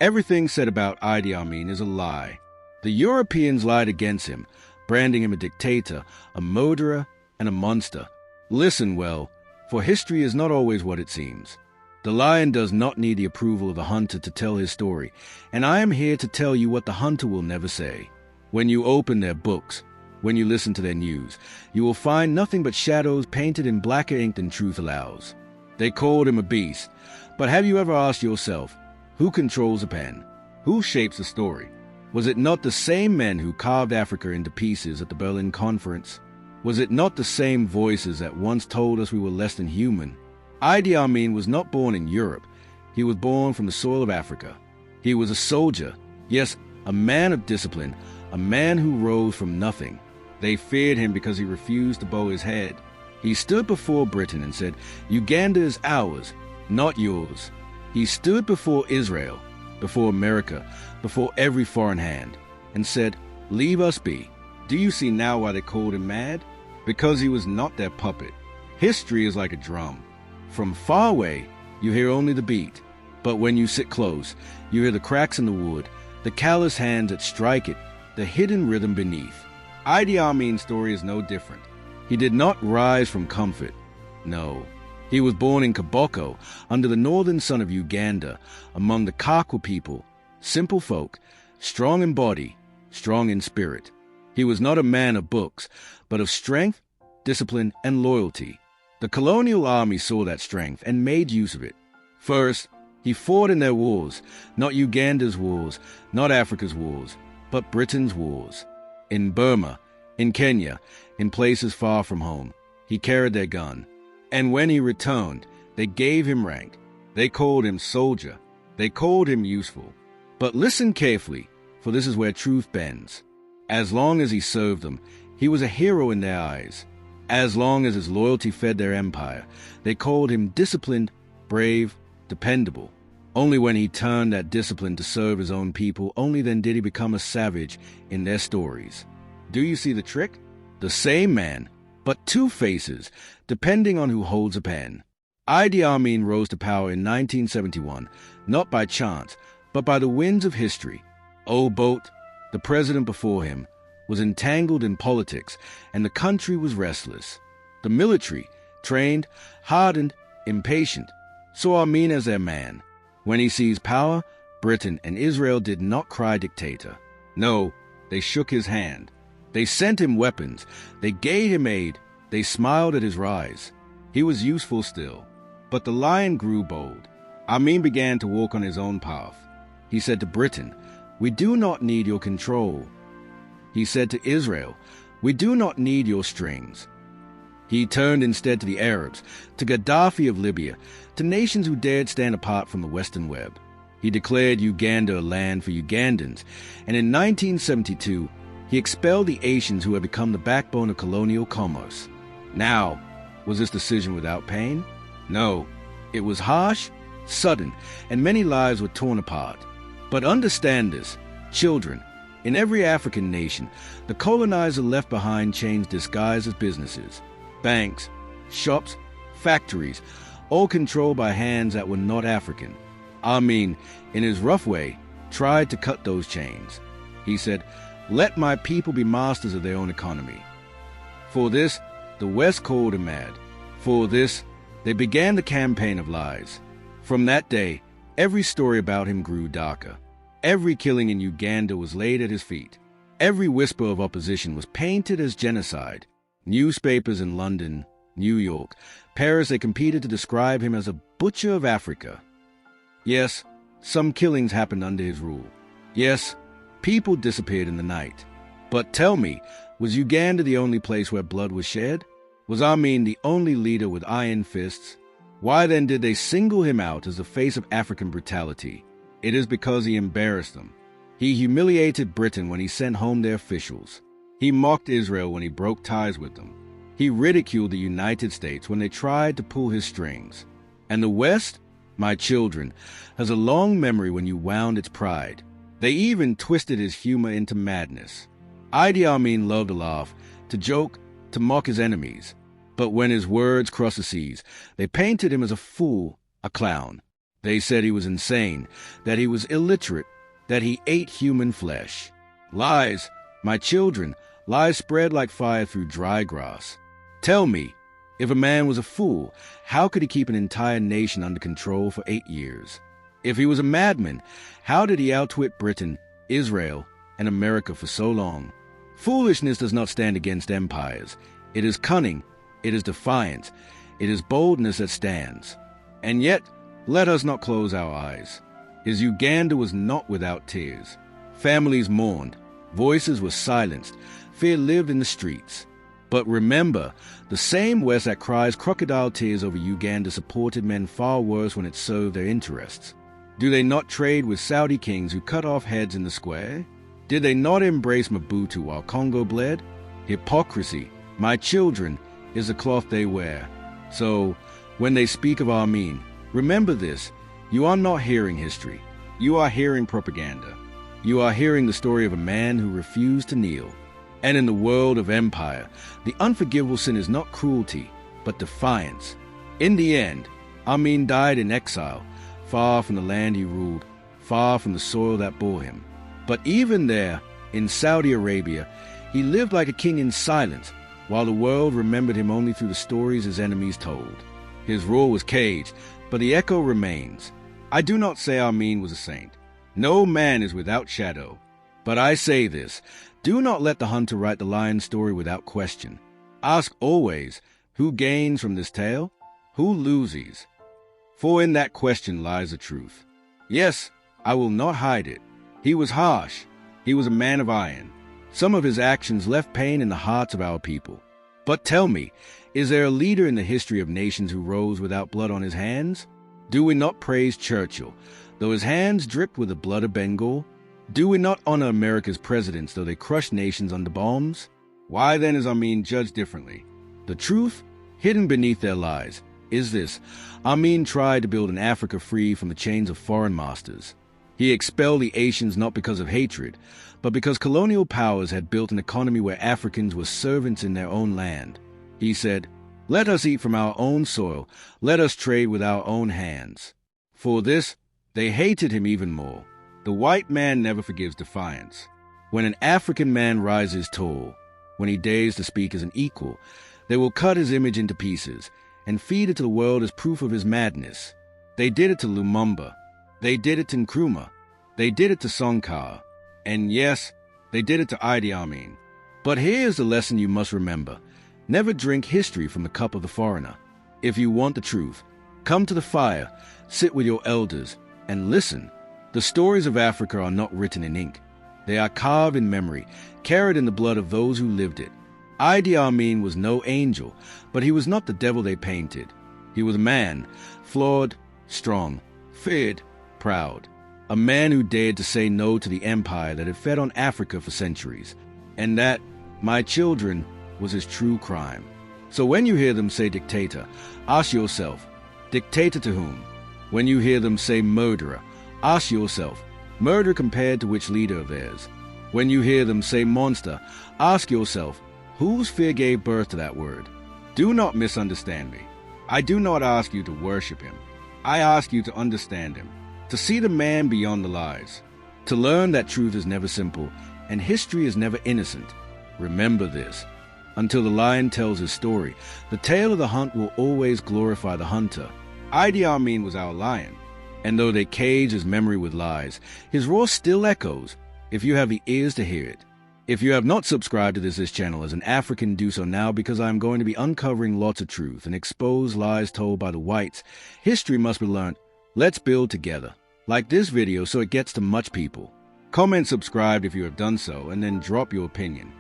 Everything said about Idi Amin is a lie. The Europeans lied against him, branding him a dictator, a murderer, and a monster. Listen well, for history is not always what it seems. The lion does not need the approval of the hunter to tell his story, and I am here to tell you what the hunter will never say. When you open their books, when you listen to their news, you will find nothing but shadows painted in blacker ink than truth allows. They called him a beast, but have you ever asked yourself, who controls a pen? Who shapes the story? Was it not the same men who carved Africa into pieces at the Berlin Conference? Was it not the same voices that once told us we were less than human? Idi Amin was not born in Europe. He was born from the soil of Africa. He was a soldier, yes, a man of discipline, a man who rose from nothing. They feared him because he refused to bow his head. He stood before Britain and said, "Uganda is ours, not yours." He stood before Israel, before America, before every foreign hand, and said, "Leave us be." Do you see now why they called him mad? Because he was not their puppet. History is like a drum. From far away, you hear only the beat. But when you sit close, you hear the cracks in the wood, the callous hands that strike it, the hidden rhythm beneath. Idi Amin's story is no different. He did not rise from comfort. No. He was born in Kiboko, under the northern sun of Uganda, among the Kakwa people, simple folk, strong in body, strong in spirit. He was not a man of books, but of strength, discipline, and loyalty. The colonial army saw that strength and made use of it. First, he fought in their wars, not Uganda's wars, not Africa's wars, but Britain's wars. In Burma, in Kenya, in places far from home, he carried their gun. And when he returned, they gave him rank. They called him soldier. They called him useful. But listen carefully, for this is where truth bends. As long as he served them, he was a hero in their eyes. As long as his loyalty fed their empire, they called him disciplined, brave, dependable. Only when he turned that discipline to serve his own people, only then did he become a savage in their stories. Do you see the trick? The same man, but two faces, depending on who holds a pen. Idi Amin rose to power in 1971, not by chance, but by the winds of history. Old Boat, the president before him, was entangled in politics, and the country was restless. The military, trained, hardened, impatient, saw Amin as their man. When he seized power, Britain and Israel did not cry dictator. No, they shook his hand. They sent him weapons. They gave him aid. They smiled at his rise. He was useful still. But the lion grew bold. Amin began to walk on his own path. He said to Britain, "We do not need your control." He said to Israel, "We do not need your strings." He turned instead to the Arabs, to Gaddafi of Libya, to nations who dared stand apart from the Western web. He declared Uganda a land for Ugandans, and in 1972, he expelled the Asians who had become the backbone of colonial commerce. Now, was this decision without pain? No. It was harsh, sudden, and many lives were torn apart. But understand this, children. In every African nation, the colonizer left behind chains disguised as businesses. Banks, shops, factories, all controlled by hands that were not African. Amin, in his rough way, tried to cut those chains. He said, "Let my people be masters of their own economy." For this, the West called him mad. For this, they began the campaign of lies. From that day, every story about him grew darker. Every killing in Uganda was laid at his feet. Every whisper of opposition was painted as genocide. Newspapers in London, New York, Paris, they competed to describe him as a butcher of Africa. Yes, some killings happened under his rule. Yes, people disappeared in the night. But tell me, was Uganda the only place where blood was shed? Was Amin the only leader with iron fists? Why then did they single him out as the face of African brutality? It is because he embarrassed them. He humiliated Britain when he sent home their officials. He mocked Israel when he broke ties with them. He ridiculed the United States when they tried to pull his strings. And the West, my children, has a long memory when you wound its pride. They even twisted his humor into madness. Idi Amin loved to laugh, to joke, to mock his enemies. But when his words crossed the seas, they painted him as a fool, a clown. They said he was insane, that he was illiterate, that he ate human flesh. Lies, my children, lies spread like fire through dry grass. Tell me, if a man was a fool, how could he keep an entire nation under control for 8 years? If he was a madman, how did he outwit Britain, Israel, and America for so long? Foolishness does not stand against empires. It is cunning, it is defiance, it is boldness that stands. And yet, let us not close our eyes. His Uganda was not without tears. Families mourned, voices were silenced, fear lived in the streets. But remember, the same West that cries crocodile tears over Uganda supported men far worse when it served their interests. Do they not trade with Saudi kings who cut off heads in the square? Did they not embrace Mobutu while Congo bled? Hypocrisy, my children, is the cloth they wear. So, when they speak of Amin, remember this: you are not hearing history. You are hearing propaganda. You are hearing the story of a man who refused to kneel. And in the world of empire, the unforgivable sin is not cruelty, but defiance. In the end, Amin died in exile, far from the land he ruled, far from the soil that bore him. But even there, in Saudi Arabia, he lived like a king in silence, while the world remembered him only through the stories his enemies told. His rule was caged, but the echo remains. I do not say Amin was a saint. No man is without shadow. But I say this: do not let the hunter write the lion's story without question. Ask always, who gains from this tale? Who loses? For in that question lies the truth. Yes, I will not hide it. He was harsh. He was a man of iron. Some of his actions left pain in the hearts of our people. But tell me, is there a leader in the history of nations who rose without blood on his hands? Do we not praise Churchill, though his hands dripped with the blood of Bengal? Do we not honor America's presidents, though they crushed nations under bombs? Why then is Amin judged differently? The truth, hidden beneath their lies, is this: Amin tried to build an Africa free from the chains of foreign masters. He expelled the Asians not because of hatred, but because colonial powers had built an economy where Africans were servants in their own land. He said, "Let us eat from our own soil, let us trade with our own hands." For this, they hated him even more. The white man never forgives defiance. When an African man rises tall, when he dares to speak as an equal, they will cut his image into pieces and feed it to the world as proof of his madness. They did it to Lumumba. They did it to Nkrumah. They did it to Sankara. And yes, they did it to Idi Amin. But here's the lesson you must remember: never drink history from the cup of the foreigner. If you want the truth, come to the fire, sit with your elders, and listen. The stories of Africa are not written in ink. They are carved in memory, carried in the blood of those who lived it. Idi Amin was no angel, but he was not the devil they painted. He was a man, flawed, strong, feared, proud. A man who dared to say no to the empire that had fed on Africa for centuries. And that, my children, was his true crime. So when you hear them say dictator, ask yourself, dictator to whom? When you hear them say murderer, ask yourself, murder compared to which leader of theirs? When you hear them say monster, ask yourself, whose fear gave birth to that word? Do not misunderstand me. I do not ask you to worship him. I ask you to understand him, to see the man beyond the lies, to learn that truth is never simple and history is never innocent. Remember this: until the lion tells his story, the tale of the hunt will always glorify the hunter. Idi Amin was our lion, and though they cage his memory with lies, his roar still echoes, if you have the ears to hear it. If you have not subscribed to this channel as an African, do so now, because I am going to be uncovering lots of truth and expose lies told by the whites. History must be learned. Let's build together. Like this video so it gets to much people. Comment subscribe if you have done so, and then drop your opinion.